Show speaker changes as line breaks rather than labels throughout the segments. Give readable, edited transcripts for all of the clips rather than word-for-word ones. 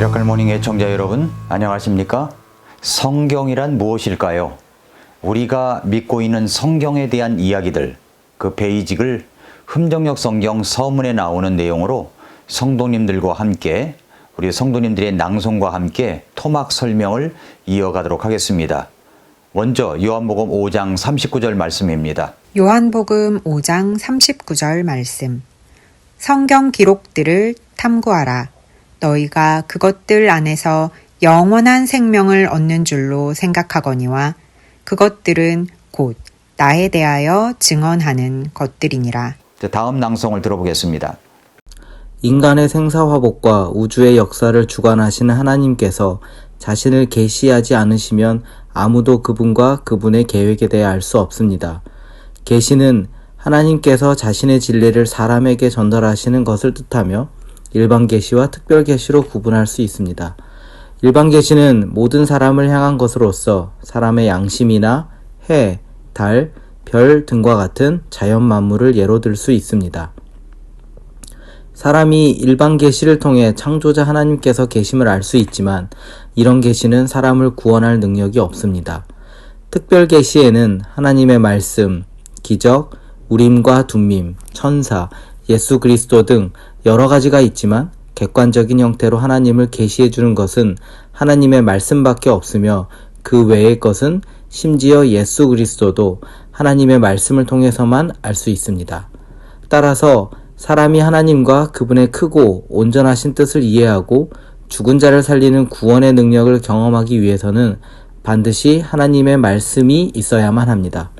미라클 모닝 애청자 여러분, 안녕하십니까? 성경이란 무엇일까요? 우리가 믿고 있는 성경에 대한 이야기들, 그 베이직을 흠정역 성경 서문에 나오는 내용으로 성도님들과 함께, 우리 성도님들의 낭송과 함께 토막 설명을 이어가도록 하겠습니다. 먼저 요한복음 5장 39절 말씀입니다.
요한복음 5장 39절 말씀. 성경 기록들을 탐구하라. 너희가 그것들 안에서 영원한 생명을 얻는 줄로 생각하거니와 그것들은 곧 나에 대하여 증언하는 것들이니라.
다음 낭송을 들어보겠습니다.
인간의 생사화복과 우주의 역사를 주관하시는 하나님께서 자신을 계시하지 않으시면 아무도 그분과 그분의 계획에 대해 알 수 없습니다. 계시는 하나님께서 자신의 진리를 사람에게 전달하시는 것을 뜻하며 일반 계시와 특별 계시로 구분할 수 있습니다. 일반 계시는 모든 사람을 향한 것으로서 사람의 양심이나 해, 달, 별 등과 같은 자연 만물을 예로 들 수 있습니다. 사람이 일반 계시를 통해 창조자 하나님께서 계심을 알 수 있지만 이런 계시는 사람을 구원할 능력이 없습니다. 특별 계시에는 하나님의 말씀, 기적, 우림과 둠밈, 천사, 예수 그리스도 등 여러 가지가 있지만 객관적인 형태로 하나님을 계시해 주는 것은 하나님의 말씀밖에 없으며 그 외의 것은 심지어 예수 그리스도도 하나님의 말씀을 통해서만 알 수 있습니다. 따라서 사람이 하나님과 그분의 크고 온전하신 뜻을 이해하고 죽은 자를 살리는 구원의 능력을 경험하기 위해서는 반드시 하나님의 말씀이 있어야만 합니다.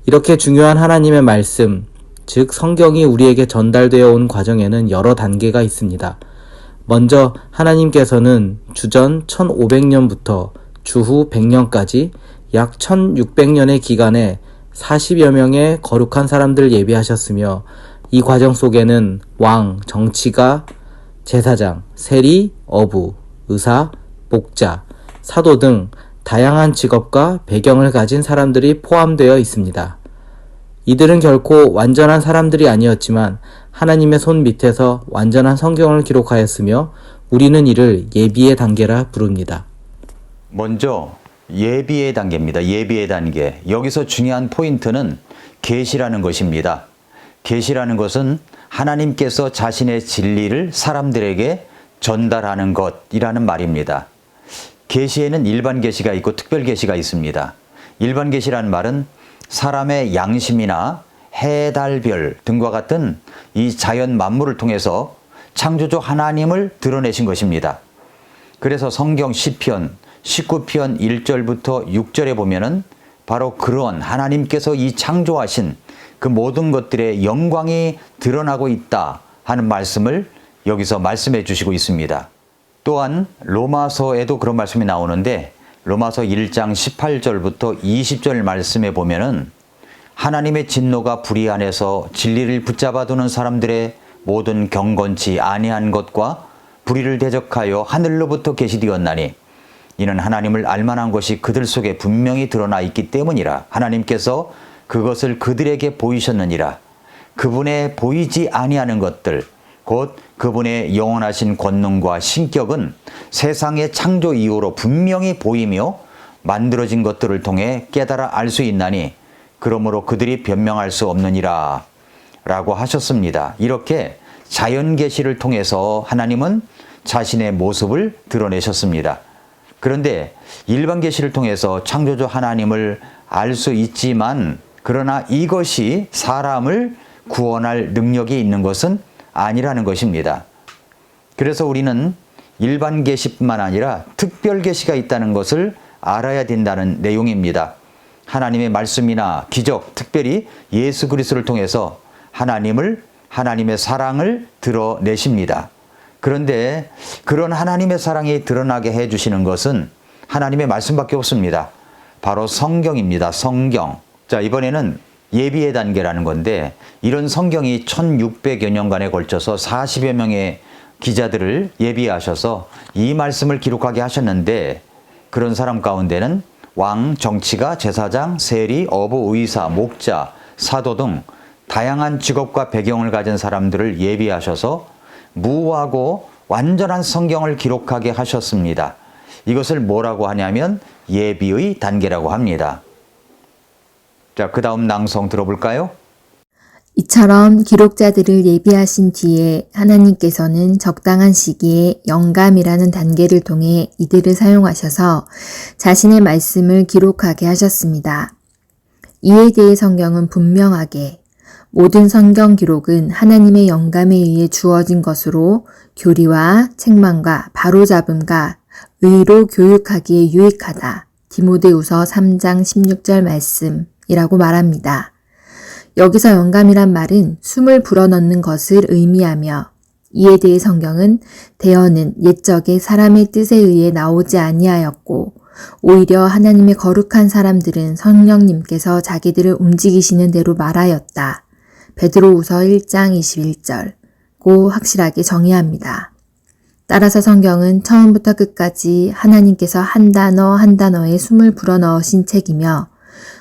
이렇게 중요한 하나님의 말씀, 즉 성경이 우리에게 전달되어 온 과정에는 여러 단계가 있습니다. 먼저 하나님께서는 주전 1500년부터 주후 100년까지 약 1600년의 기간에 40여 명의 거룩한 사람들을 예비하셨으며 이 과정 속에는 왕, 정치가, 제사장, 세리, 어부, 의사, 목자, 사도 등 다양한 직업과 배경을 가진 사람들이 포함되어 있습니다. 이들은 결코 완전한 사람들이 아니었지만 하나님의 손 밑에서 완전한 성경을 기록하였으며 우리는 이를 예비의 단계라 부릅니다.
먼저 예비의 단계입니다. 예비의 단계. 여기서 중요한 포인트는 계시라는 것입니다. 계시라는 것은 하나님께서 자신의 진리를 사람들에게 전달하는 것이라는 말입니다. 계시에는 일반 계시가 있고 특별 계시가 있습니다. 일반 계시라는 말은 사람의 양심이나 해, 달, 별 등과 같은 이 자연 만물을 통해서 창조주 하나님을 드러내신 것입니다. 그래서 성경 시편 19편 1절부터 6절에 보면은 바로 그런 하나님께서 이 창조하신 그 모든 것들의 영광이 드러나고 있다 하는 말씀을 여기서 말씀해 주시고 있습니다. 또한 로마서에도 그런 말씀이 나오는데 로마서 1장 18절부터 20절 말씀에 보면은 하나님의 진노가 불의 안에서 진리를 붙잡아 두는 사람들의 모든 경건치 아니한 것과 불의를 대적하여 하늘로부터 계시되었나니 이는 하나님을 알만한 것이 그들 속에 분명히 드러나 있기 때문이라. 하나님께서 그것을 그들에게 보이셨느니라. 그분의 보이지 아니하는 것들 곧 그분의 영원하신 권능과 신격은 세상의 창조 이후로 분명히 보이며 만들어진 것들을 통해 깨달아 알 수 있나니 그러므로 그들이 변명할 수 없느니라 라고 하셨습니다. 이렇게 자연 계시를 통해서 하나님은 자신의 모습을 드러내셨습니다. 그런데 일반 계시를 통해서 창조주 하나님을 알 수 있지만 그러나 이것이 사람을 구원할 능력이 있는 것은 아니라는 것입니다. 그래서 우리는 일반 계시뿐만 아니라 특별 계시가 있다는 것을 알아야 된다는 내용입니다. 하나님의 말씀이나 기적, 특별히 예수 그리스도를 통해서 하나님의 사랑을 드러내십니다. 그런데 그런 하나님의 사랑이 드러나게 해주시는 것은 하나님의 말씀밖에 없습니다. 바로 성경입니다. 성경. 자, 이번에는 예비의 단계라는 건데 이런 성경이 1600여 년간에 걸쳐서 40여 명의 기자들을 예비하셔서 이 말씀을 기록하게 하셨는데 그런 사람 가운데는 왕, 정치가, 제사장, 세리, 어부, 의사, 목자, 사도 등 다양한 직업과 배경을 가진 사람들을 예비하셔서 무하고 완전한 성경을 기록하게 하셨습니다. 이것을 뭐라고 하냐면 예비의 단계라고 합니다. 자, 그 다음 낭송 들어볼까요?
이처럼 기록자들을 예비하신 뒤에 하나님께서는 적당한 시기에 영감이라는 단계를 통해 이들을 사용하셔서 자신의 말씀을 기록하게 하셨습니다. 이에 대해 성경은 분명하게 모든 성경 기록은 하나님의 영감에 의해 주어진 것으로 교리와 책망과 바로잡음과 의로 교육하기에 유익하다. 디모데후서 3장 16절 말씀이라고 말합니다. 여기서 영감이란 말은 숨을 불어넣는 것을 의미하며 이에 대해 성경은 대어는 옛적에 사람의 뜻에 의해 나오지 아니하였고 오히려 하나님의 거룩한 사람들은 성령님께서 자기들을 움직이시는 대로 말하였다. 베드로후서 1장 21절 고 확실하게 정의합니다. 따라서 성경은 처음부터 끝까지 하나님께서 한 단어 한 단어에 숨을 불어넣으신 책이며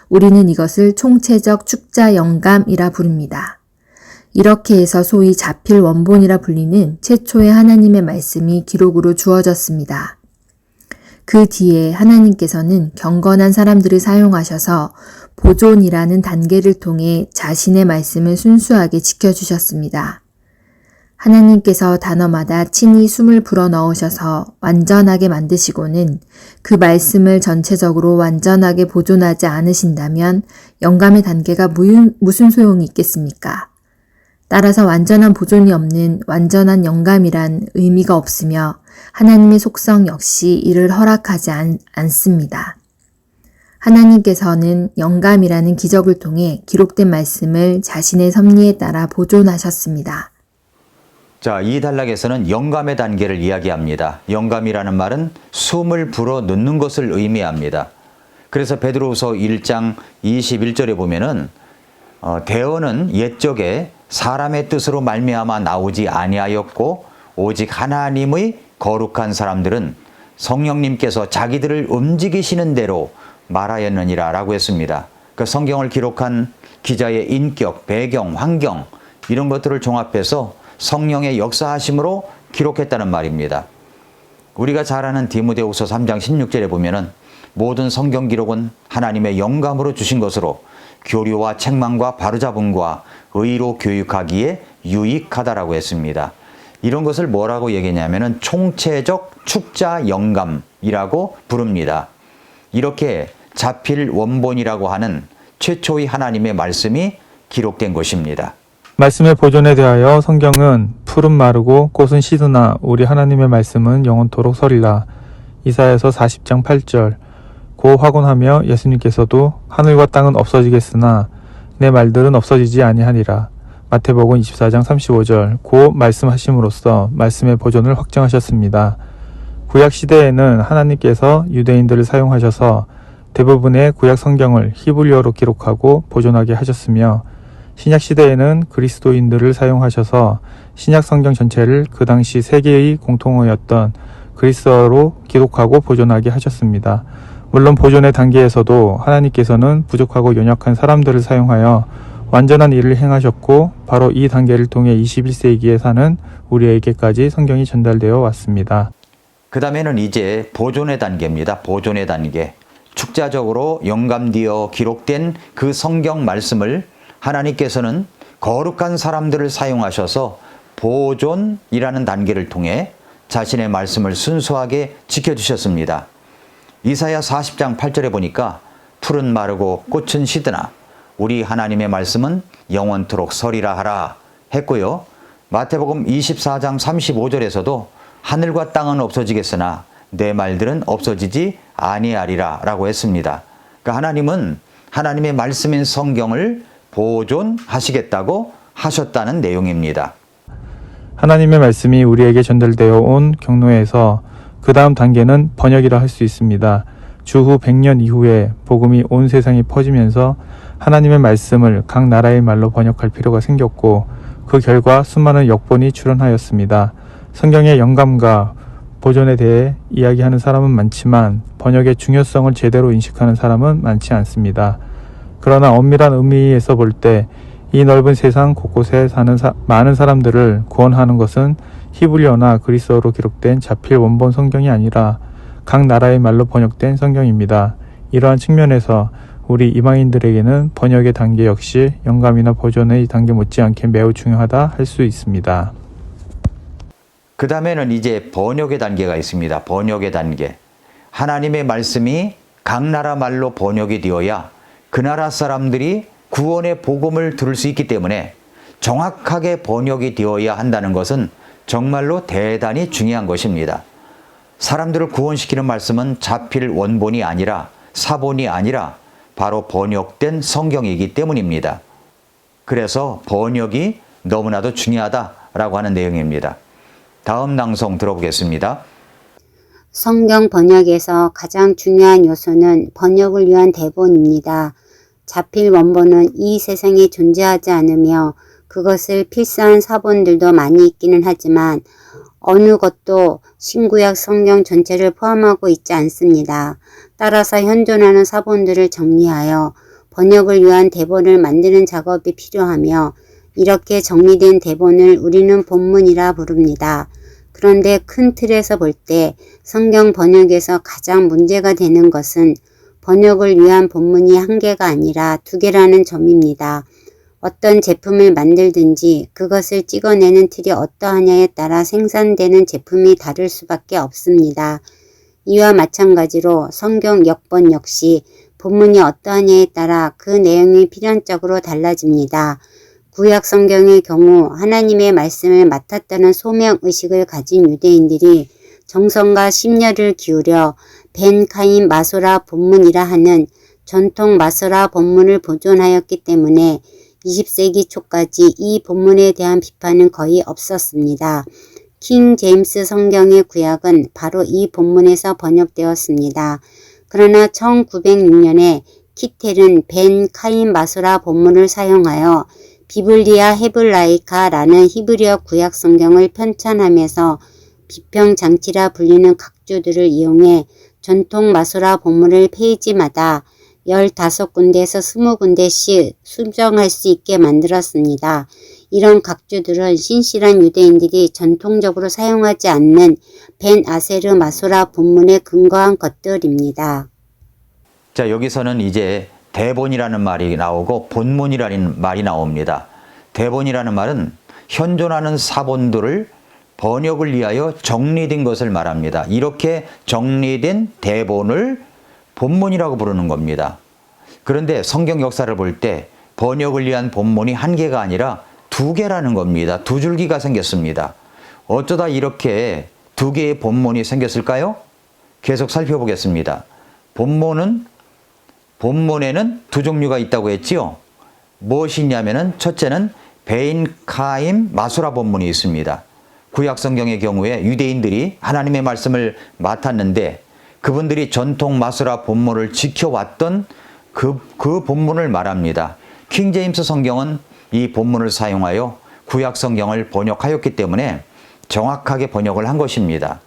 우리는 이것을 총체적 축자 영감이라 부릅니다. 이렇게 해서 소위 자필 원본이라 불리는 최초의 하나님의 말씀이 기록으로 주어졌습니다. 그 뒤에 하나님께서는 경건한 사람들을 사용하셔서 보존이라는 단계를 통해 자신의 말씀을 순수하게 지켜주셨습니다. 하나님께서 단어마다 친히 숨을 불어넣으셔서 완전하게 만드시고는 그 말씀을 전체적으로 완전하게 보존하지 않으신다면 영감의 단계가 무슨 소용이 있겠습니까? 따라서 완전한 보존이 없는 완전한 영감이란 의미가 없으며 하나님의 속성 역시 이를 허락하지 않습니다. 하나님께서는 영감이라는 기적을 통해 기록된 말씀을 자신의 섭리에 따라 보존하셨습니다.
자, 이 단락에서는 영감의 단계를 이야기합니다. 영감이라는 말은 숨을 불어 넣는 것을 의미합니다. 그래서 베드로후서 1장 21절에 보면은 대언은 옛적에 사람의 뜻으로 말미암아 나오지 아니하였고 오직 하나님의 거룩한 사람들은 성령님께서 자기들을 움직이시는 대로 말하였느니라 라고 했습니다. 그 성경을 기록한 기자의 인격, 배경, 환경 이런 것들을 종합해서 성령의 역사하심으로 기록했다는 말입니다. 우리가 잘 아는 디모데후서 3장 16절에 보면은 모든 성경 기록은 하나님의 영감으로 주신 것으로 교리와 책망과 바로잡음과 의로 교육하기에 유익하다라고 했습니다. 이런 것을 뭐라고 얘기했냐면은 총체적 축자 영감이라고 부릅니다. 이렇게 자필 원본이라고 하는 최초의 하나님의 말씀이 기록된 것입니다.
말씀의 보존에 대하여 성경은 풀은 마르고 꽃은 시드나 우리 하나님의 말씀은 영원토록 서리라. 이사야서 40장 8절. 고 확언하며 예수님께서도 하늘과 땅은 없어지겠으나 내 말들은 없어지지 아니하리라. 마태복음 24장 35절. 고 말씀하심으로써 말씀의 보존을 확정하셨습니다. 구약 시대에는 하나님께서 유대인들을 사용하셔서 대부분의 구약 성경을 히브리어로 기록하고 보존하게 하셨으며 신약 시대에는 그리스도인들을 사용하셔서 신약 성경 전체를 그 당시 세계의 공통어였던 그리스어로 기록하고 보존하게 하셨습니다. 물론 보존의 단계에서도 하나님께서는 부족하고 연약한 사람들을 사용하여 완전한 일을 행하셨고 바로 이 단계를 통해 21세기에 사는 우리에게까지 성경이 전달되어 왔습니다.
그 다음에는 이제 보존의 단계입니다. 보존의 단계. 축자적으로 영감되어 기록된 그 성경 말씀을 하나님께서는 거룩한 사람들을 사용하셔서 보존이라는 단계를 통해 자신의 말씀을 순수하게 지켜주셨습니다. 이사야 40장 8절에 보니까 풀은 마르고 꽃은 시드나 우리 하나님의 말씀은 영원토록 서리라 하라 했고요. 마태복음 24장 35절에서도 하늘과 땅은 없어지겠으나 내 말들은 없어지지 아니하리라 라고 했습니다. 그러니까 하나님은 하나님의 말씀인 성경을 보존하시겠다고 하셨다는 내용입니다.
하나님의 말씀이 우리에게 전달되어 온 경로에서 그 다음 단계는 번역이라 할 수 있습니다. 주후 100년 이후에 복음이 온 세상에 퍼지면서 하나님의 말씀을 각 나라의 말로 번역할 필요가 생겼고 그 결과 수많은 역본이 출현하였습니다. 성경의 영감과 보존에 대해 이야기하는 사람은 많지만 번역의 중요성을 제대로 인식하는 사람은 많지 않습니다. 그러나 엄밀한 의미에서 볼 때 이 넓은 세상 곳곳에 사는 많은 사람들을 구원하는 것은 히브리어나 그리스어로 기록된 자필 원본 성경이 아니라 각 나라의 말로 번역된 성경입니다. 이러한 측면에서 우리 이방인들에게는 번역의 단계 역시 영감이나 버전의 단계 못지않게 매우 중요하다 할 수 있습니다.
그 다음에는 이제 번역의 단계가 있습니다. 번역의 단계. 하나님의 말씀이 각 나라 말로 번역이 되어야 그 나라 사람들이 구원의 복음을 들을 수 있기 때문에 정확하게 번역이 되어야 한다는 것은 정말로 대단히 중요한 것입니다. 사람들을 구원시키는 말씀은 자필 원본이 아니라 사본이 아니라 바로 번역된 성경이기 때문입니다. 그래서 번역이 너무나도 중요하다라고 하는 내용입니다. 다음 낭송 들어보겠습니다.
성경 번역에서 가장 중요한 요소는 번역을 위한 대본입니다. 자필 원본은 이 세상에 존재하지 않으며 그것을 필사한 사본들도 많이 있기는 하지만 어느 것도 신구약 성경 전체를 포함하고 있지 않습니다. 따라서 현존하는 사본들을 정리하여 번역을 위한 대본을 만드는 작업이 필요하며 이렇게 정리된 대본을 우리는 본문이라 부릅니다. 그런데 큰 틀에서 볼 때 성경 번역에서 가장 문제가 되는 것은 번역을 위한 본문이 한 개가 아니라 두 개라는 점입니다. 어떤 제품을 만들든지 그것을 찍어내는 틀이 어떠하냐에 따라 생산되는 제품이 다를 수밖에 없습니다. 이와 마찬가지로 성경 역번 역시 본문이 어떠하냐에 따라 그 내용이 필연적으로 달라집니다. 구약 성경의 경우 하나님의 말씀을 맡았다는 소명의식을 가진 유대인들이 정성과 심려를 기울여 벤 카임 마소라 본문이라 하는 전통 마소라 본문을 보존하였기 때문에 20세기 초까지 이 본문에 대한 비판은 거의 없었습니다. 킹 제임스 성경의 구약은 바로 이 본문에서 번역되었습니다. 그러나 1906년에 키텔은 벤 카임 마소라 본문을 사용하여 비블리아 헤블라이카라는 히브리어 구약 성경을 편찬하면서 비평장치라 불리는 각주들을 이용해 전통 마소라 본문을 페이지마다 15군데에서 20군데씩 수정할 수 있게 만들었습니다. 이런 각주들은 신실한 유대인들이 전통적으로 사용하지 않는 벤 아세르 마소라 본문에 근거한 것들입니다.
자, 여기서는 이제 대본이라는 말이 나오고 본문이라는 말이 나옵니다. 대본이라는 말은 현존하는 사본들을 번역을 위하여 정리된 것을 말합니다. 이렇게 정리된 대본을 본문이라고 부르는 겁니다. 그런데 성경 역사를 볼 때 번역을 위한 본문이 한 개가 아니라 두 개라는 겁니다. 두 줄기가 생겼습니다. 어쩌다 이렇게 두 개의 본문이 생겼을까요? 계속 살펴보겠습니다. 본문에는 두 종류가 있다고 했지요. 무엇이 있냐면은 첫째는 베인 카임 마소라 본문이 있습니다. 구약 성경의 경우에 유대인들이 하나님의 말씀을 맡았는데 그분들이 전통 마소라 본문을 지켜왔던 그 본문을 말합니다. 킹 제임스 성경은 이 본문을 사용하여 구약 성경을 번역하였기 때문에 정확하게 번역을 한 것입니다.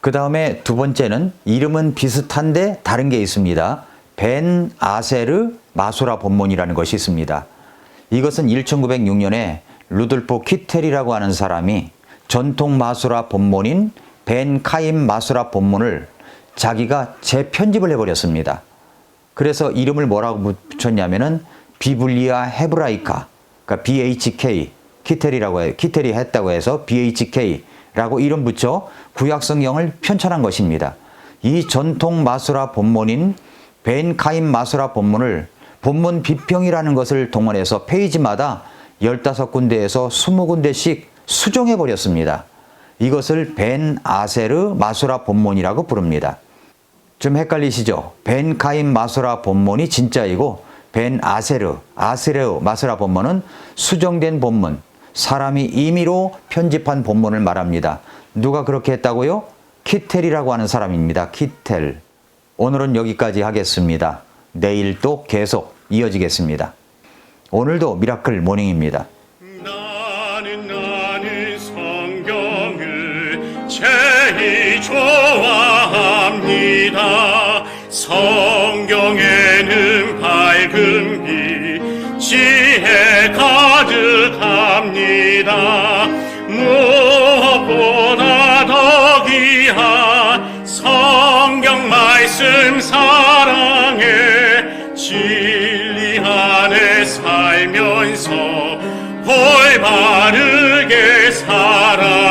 그 다음에 두 번째는 이름은 비슷한데 다른 게 있습니다. 벤 아세르 마소라 본문이라는 것이 있습니다. 이것은 1906년에 루돌프 키텔이라고 하는 사람이 전통 마소라 본문인 벤 카임 마소라 본문을 자기가 재편집을 해버렸습니다. 그래서 이름을 뭐라고 붙였냐면은 비블리아 헤브라이카, 그러니까 BHK, 키텔이 했다고 해서 BHK라고 이름 붙여 구약 성경을 편찬한 것입니다. 이 전통 마소라 본문인 벤 카임 마소라 본문을 본문 비평이라는 것을 동원해서 페이지마다 15군데에서 20군데씩 수정해 버렸습니다. 이것을 벤 아세르 마소라 본문이라고 부릅니다. 좀 헷갈리시죠? 벤 카임 마소라 본문이 진짜이고 벤 아세르 마소라 본문은 수정된 본문, 사람이 임의로 편집한 본문을 말합니다. 누가 그렇게 했다고요? 키텔이라고 하는 사람입니다. 키텔. 오늘은 여기까지 하겠습니다. 내일 또 계속 이어지겠습니다. 오늘도 미라클 모닝입니다.
나는 성경을 제일 좋아합니다. 성경에는 밝은 빛, 지혜 가득합니다. 무엇보다 더 귀한 성경 말씀 사랑해 진리 안에 살면서 올바르게 살아